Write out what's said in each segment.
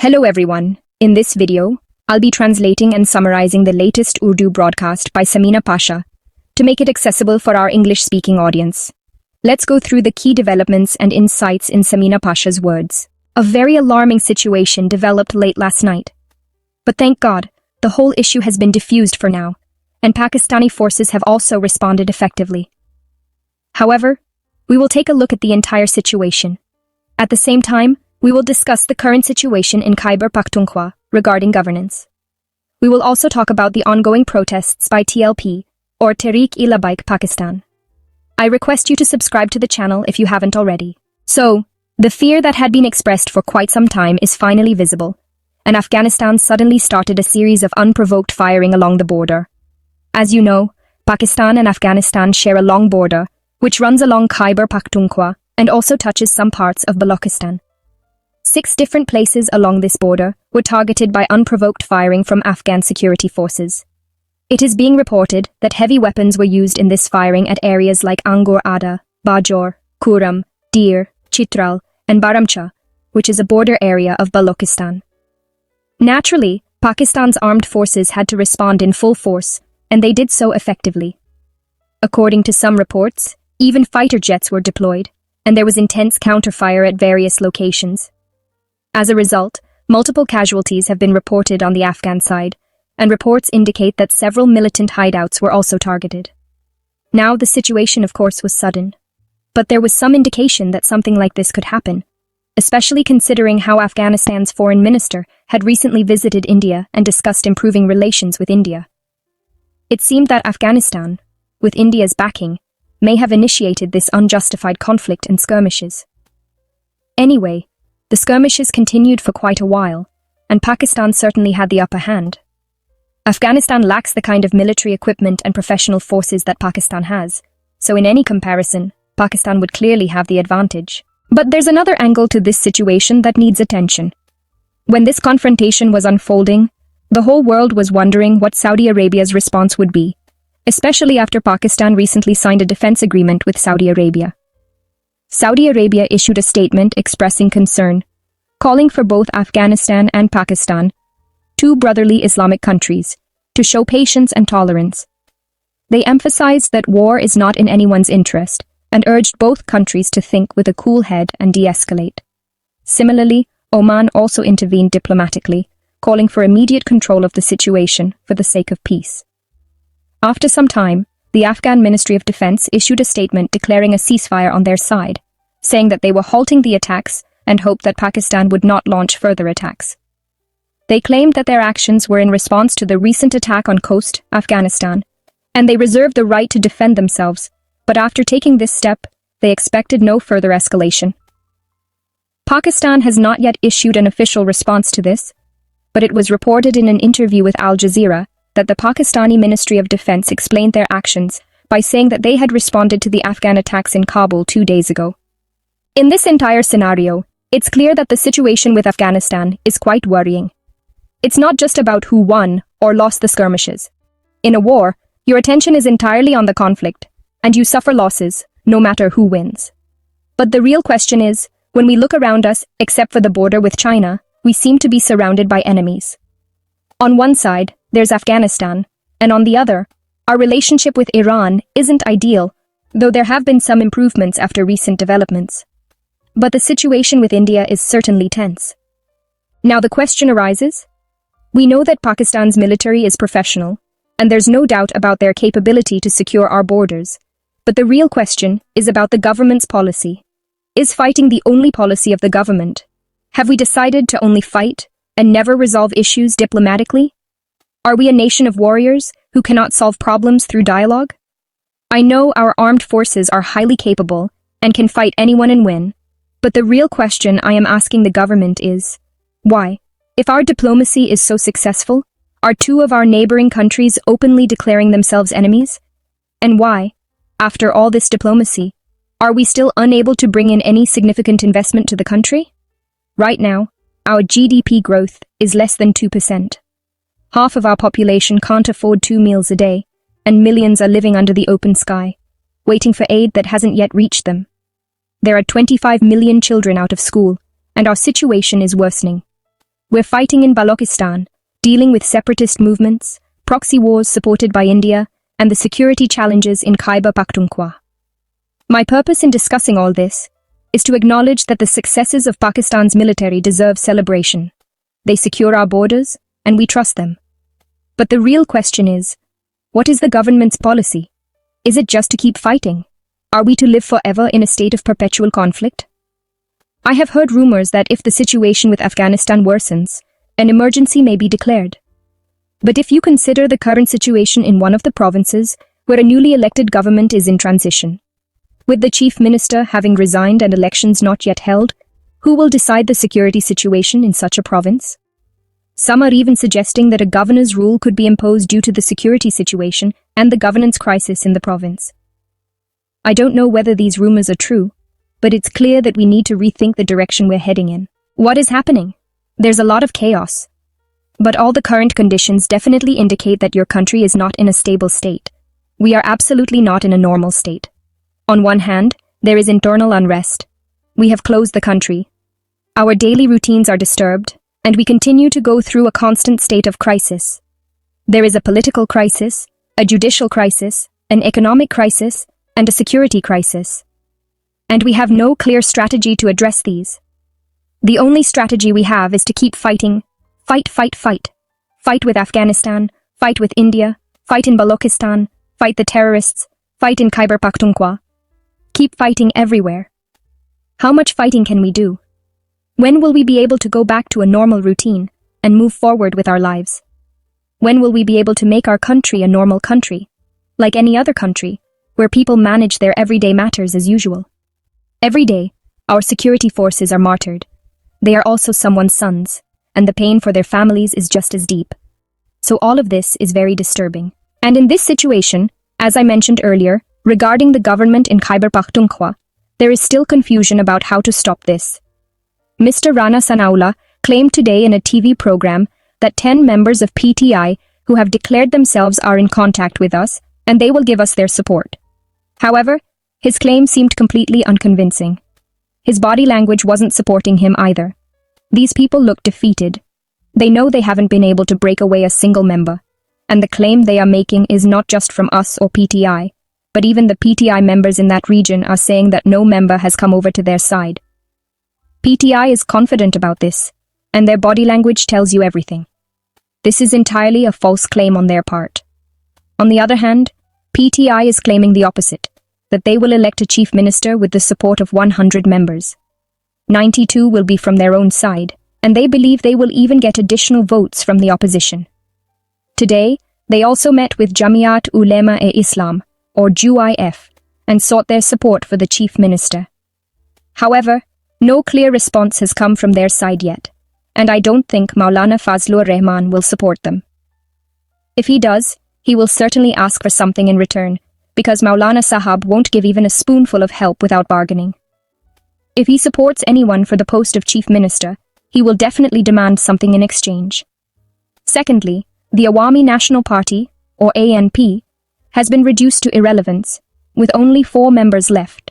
Hello everyone. In this video, I'll be translating and summarizing the latest Urdu broadcast by Samina Pasha to make it accessible for our English-speaking audience. Let's go through the key developments and insights in Samina Pasha's words. A very alarming situation developed late last night. But thank God, the whole issue has been diffused for now, and Pakistani forces have also responded effectively. However, we will take a look at the entire situation. At the same time, we will discuss the current situation in Khyber Pakhtunkhwa regarding governance. We will also talk about the ongoing protests by TLP, or Tehreek-e-Labbaik Pakistan. I request you to subscribe to the channel if you haven't already. So, the fear that had been expressed for quite some time is finally visible, and Afghanistan suddenly started a series of unprovoked firing along the border. As you know, Pakistan and Afghanistan share a long border, which runs along Khyber Pakhtunkhwa and also touches some parts of Balochistan. 6 different places along this border were targeted by unprovoked firing from Afghan security forces. It is being reported that heavy weapons were used in this firing at areas like Angor Ada, Bajor, Kuram, Dir, Chitral, and Baramcha, which is a border area of Balochistan. Naturally, Pakistan's armed forces had to respond in full force, and they did so effectively. According to some reports, even fighter jets were deployed, and there was intense counterfire at various locations. As a result, multiple casualties have been reported on the Afghan side, and reports indicate that several militant hideouts were also targeted. Now, the situation, of course, was sudden. But there was some indication that something like this could happen, especially considering how Afghanistan's foreign minister had recently visited India and discussed improving relations with India. It seemed that Afghanistan, with India's backing, may have initiated this unjustified conflict and skirmishes. Anyway, the skirmishes continued for quite a while, and Pakistan certainly had the upper hand. Afghanistan lacks the kind of military equipment and professional forces that Pakistan has, so in any comparison, Pakistan would clearly have the advantage. But there's another angle to this situation that needs attention. When this confrontation was unfolding, the whole world was wondering what Saudi Arabia's response would be, especially after Pakistan recently signed a defense agreement with Saudi Arabia. Saudi Arabia issued a statement expressing concern, calling for both Afghanistan and Pakistan, 2 brotherly Islamic countries, to show patience and tolerance. They emphasized that war is not in anyone's interest and urged both countries to think with a cool head and de-escalate. Similarly, Oman also intervened diplomatically, calling for immediate control of the situation for the sake of peace. After some time, the Afghan Ministry of Defense issued a statement declaring a ceasefire on their side, saying that they were halting the attacks and hoped that Pakistan would not launch further attacks. They claimed that their actions were in response to the recent attack on coast Afghanistan, and they reserved the right to defend themselves, but after taking this step, they expected no further escalation. Pakistan has not yet issued an official response to this, but it was reported in an interview with Al Jazeera that the Pakistani Ministry of Defense explained their actions by saying that they had responded to the Afghan attacks in Kabul 2 days ago. In this entire scenario, it's clear that the situation with Afghanistan is quite worrying. It's not just about who won or lost the skirmishes. In a war, your attention is entirely on the conflict, and you suffer losses, no matter who wins. But the real question is, when we look around us, except for the border with China, we seem to be surrounded by enemies. On one side, there's Afghanistan, and on the other, our relationship with Iran isn't ideal, though there have been some improvements after recent developments. But the situation with India is certainly tense. Now the question arises, we know that Pakistan's military is professional, and there's no doubt about their capability to secure our borders. But the real question is about the government's policy. Is fighting the only policy of the government? Have we decided to only fight and never resolve issues diplomatically? Are we a nation of warriors who cannot solve problems through dialogue? I know our armed forces are highly capable and can fight anyone and win, but the real question I am asking the government is, why? If our diplomacy is so successful, are 2 of our neighboring countries openly declaring themselves enemies? And why, after all this diplomacy, are we still unable to bring in any significant investment to the country? Right now, our GDP growth is less than 2%. Half of our population can't afford 2 meals a day, and millions are living under the open sky, waiting for aid that hasn't yet reached them. There are 25 million children out of school, and our situation is worsening. We're fighting in Balochistan, dealing with separatist movements, proxy wars supported by India, and the security challenges in Khyber Pakhtunkhwa. My purpose in discussing all this is to acknowledge that the successes of Pakistan's military deserve celebration. They secure our borders, and we trust them. But the real question is, what is the government's policy? Is it just to keep fighting? Are we to live forever in a state of perpetual conflict? I have heard rumors that if the situation with Afghanistan worsens, an emergency may be declared. But if you consider the current situation in one of the provinces where a newly elected government is in transition, with the chief minister having resigned and elections not yet held, who will decide the security situation in such a province? Some are even suggesting that a governor's rule could be imposed due to the security situation and the governance crisis in the province. I don't know whether these rumors are true, but it's clear that we need to rethink the direction we're heading in. What is happening? There's a lot of chaos. But all the current conditions definitely indicate that your country is not in a stable state. We are absolutely not in a normal state. On one hand, there is internal unrest. We have closed the country. Our daily routines are disturbed, and we continue to go through a constant state of crisis. There is a political crisis, a judicial crisis, an economic crisis, and a security crisis. And we have no clear strategy to address these. The only strategy we have is to keep fighting. Fight, fight, fight. Fight with Afghanistan, fight with India, fight in Balochistan, fight the terrorists, fight in Khyber Pakhtunkhwa. Keep fighting everywhere. How much fighting can we do? When will we be able to go back to a normal routine and move forward with our lives? When will we be able to make our country a normal country, like any other country, where people manage their everyday matters as usual? Every day, our security forces are martyred. They are also someone's sons, and the pain for their families is just as deep. So all of this is very disturbing. And in this situation, as I mentioned earlier, regarding the government in Khyber Pakhtunkhwa, there is still confusion about how to stop this. Mr. Rana Sanaullah claimed today in a TV program that 10 members of PTI who have declared themselves are in contact with us, and they will give us their support. However, his claim seemed completely unconvincing. His body language wasn't supporting him either. These people look defeated. They know they haven't been able to break away a single member, and the claim they are making is not just from us or PTI, but even the PTI members in that region are saying that no member has come over to their side. PTI is confident about this, and their body language tells you everything. This is entirely a false claim on their part. On the other hand, PTI is claiming the opposite, that they will elect a chief minister with the support of 100 members. 92 will be from their own side, and they believe they will even get additional votes from the opposition. Today, they also met with Jamiat Ulema-e-Islam, or JUIF, and sought their support for the chief minister. However, no clear response has come from their side yet, and I don't think Maulana Fazlur Rahman will support them. If he does, he will certainly ask for something in return, because Maulana Sahab won't give even a spoonful of help without bargaining. If he supports anyone for the post of chief minister, he will definitely demand something in exchange. Secondly, the Awami National Party, or ANP, has been reduced to irrelevance, with only 4 members left.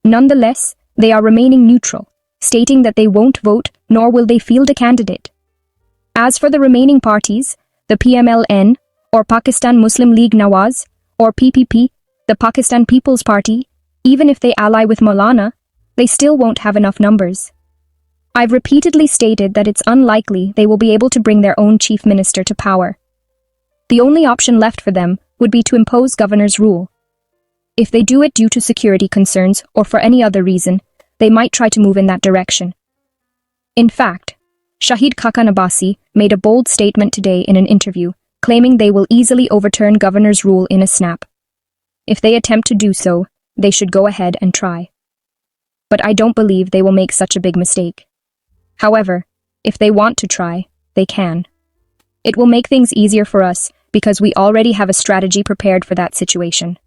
Nonetheless, they are remaining neutral, stating that they won't vote nor will they field a candidate. As for the remaining parties, the PMLN, or Pakistan Muslim League Nawaz, or PPP, the Pakistan People's Party, even if they ally with Maulana, they still won't have enough numbers. I've repeatedly stated that it's unlikely they will be able to bring their own chief minister to power. The only option left for them would be to impose governor's rule. If they do it due to security concerns or for any other reason, they might try to move in that direction. In fact, Shahid Khakan Abbasi made a bold statement today in an interview, claiming they will easily overturn governor's rule in a snap. If they attempt to do so, they should go ahead and try. But I don't believe they will make such a big mistake. However, if they want to try, they can. It will make things easier for us because we already have a strategy prepared for that situation.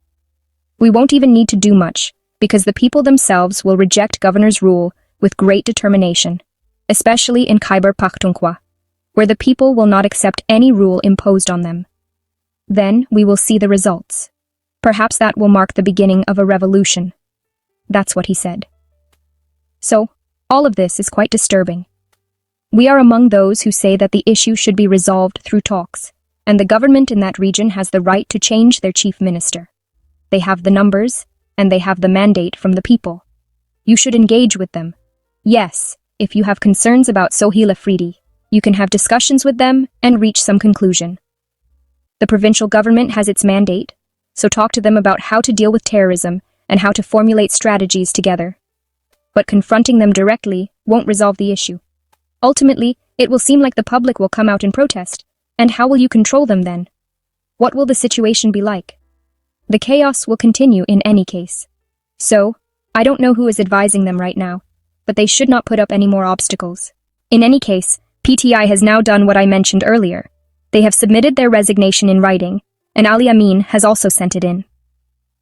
We won't even need to do much because the people themselves will reject governor's rule with great determination, especially in Khyber Pakhtunkhwa, where the people will not accept any rule imposed on them. Then we will see the results. Perhaps that will mark the beginning of a revolution. That's what he said. So, all of this is quite disturbing. We are among those who say that the issue should be resolved through talks, and the government in that region has the right to change their chief minister. They have the numbers, and they have the mandate from the people. You should engage with them. Yes, if you have concerns about Sohail Afridi, you can have discussions with them and reach some conclusion. The provincial government has its mandate, so talk to them about how to deal with terrorism and how to formulate strategies together. But confronting them directly won't resolve the issue. Ultimately, it will seem like the public will come out in protest, and how will you control them then? What will the situation be like? The chaos will continue in any case. So, I don't know who is advising them right now, but they should not put up any more obstacles. In any case, PTI has now done what I mentioned earlier. They have submitted their resignation in writing, and Ali Amin has also sent it in.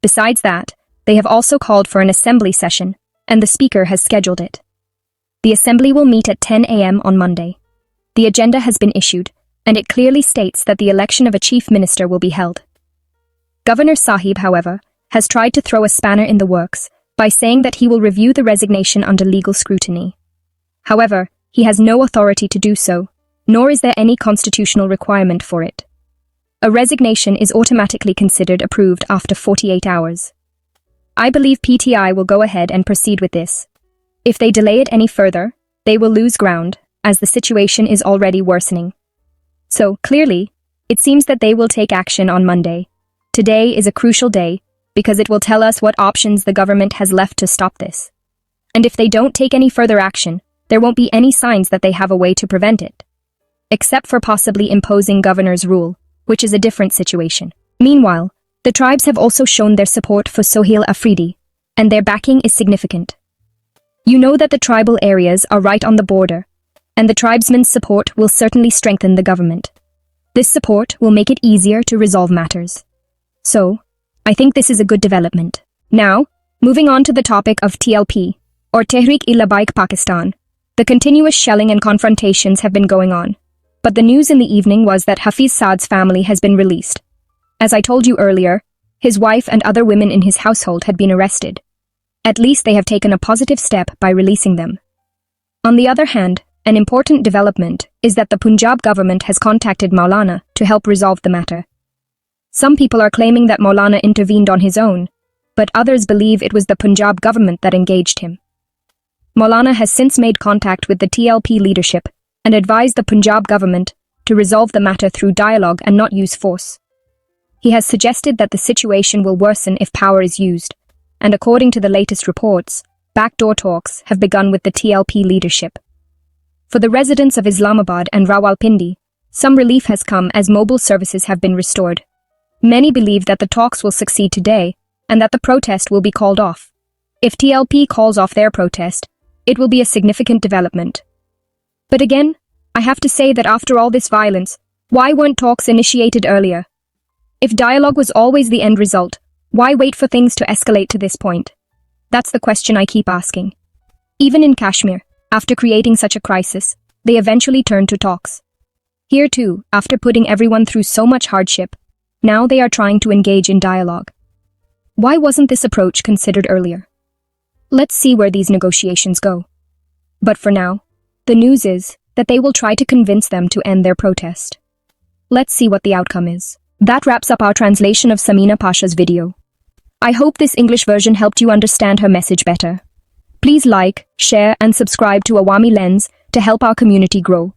Besides that, they have also called for an assembly session, and the speaker has scheduled it. The assembly will meet at 10 a.m. on Monday. The agenda has been issued, and it clearly states that the election of a chief minister will be held. Governor Sahib, however, has tried to throw a spanner in the works by saying that he will review the resignation under legal scrutiny. However, he has no authority to do so, nor is there any constitutional requirement for it. A resignation is automatically considered approved after 48 hours. I believe PTI will go ahead and proceed with this. If they delay it any further, they will lose ground, as the situation is already worsening. So, clearly, it seems that they will take action on Monday. Today is a crucial day, because it will tell us what options the government has left to stop this. And if they don't take any further action, there won't be any signs that they have a way to prevent it. Except for possibly imposing governor's rule, which is a different situation. Meanwhile, the tribes have also shown their support for Sohail Afridi, and their backing is significant. You know that the tribal areas are right on the border, and the tribesmen's support will certainly strengthen the government. This support will make it easier to resolve matters. So, I think this is a good development. Now, moving on to the topic of TLP, or Tehreek-e-Labbaik Pakistan. The continuous shelling and confrontations have been going on, but the news in the evening was that Hafiz Saad's family has been released. As I told you earlier, his wife and other women in his household had been arrested. At least they have taken a positive step by releasing them. On the other hand, an important development is that the Punjab government has contacted Maulana to help resolve the matter. Some people are claiming that Maulana intervened on his own, but others believe it was the Punjab government that engaged him. Maulana has since made contact with the TLP leadership and advised the Punjab government to resolve the matter through dialogue and not use force. He has suggested that the situation will worsen if power is used, and according to the latest reports, backdoor talks have begun with the TLP leadership. For the residents of Islamabad and Rawalpindi, some relief has come as mobile services have been restored. Many believe that the talks will succeed today and that the protest will be called off. If TLP calls off their protest, it will be a significant development. But again, I have to say that after all this violence, why weren't talks initiated earlier? If dialogue was always the end result, why wait for things to escalate to this point? That's the question I keep asking. Even in Kashmir, after creating such a crisis, they eventually turned to talks. Here too, after putting everyone through so much hardship, now they are trying to engage in dialogue. Why wasn't this approach considered earlier? Let's see where these negotiations go. But for now, the news is that they will try to convince them to end their protest. Let's see what the outcome is. That wraps up our translation of Samina Pasha's video. I hope this English version helped you understand her message better. Please like, share and subscribe to Awami Lens to help our community grow.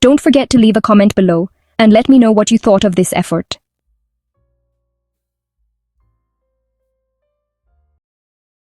Don't forget to leave a comment below and let me know what you thought of this effort.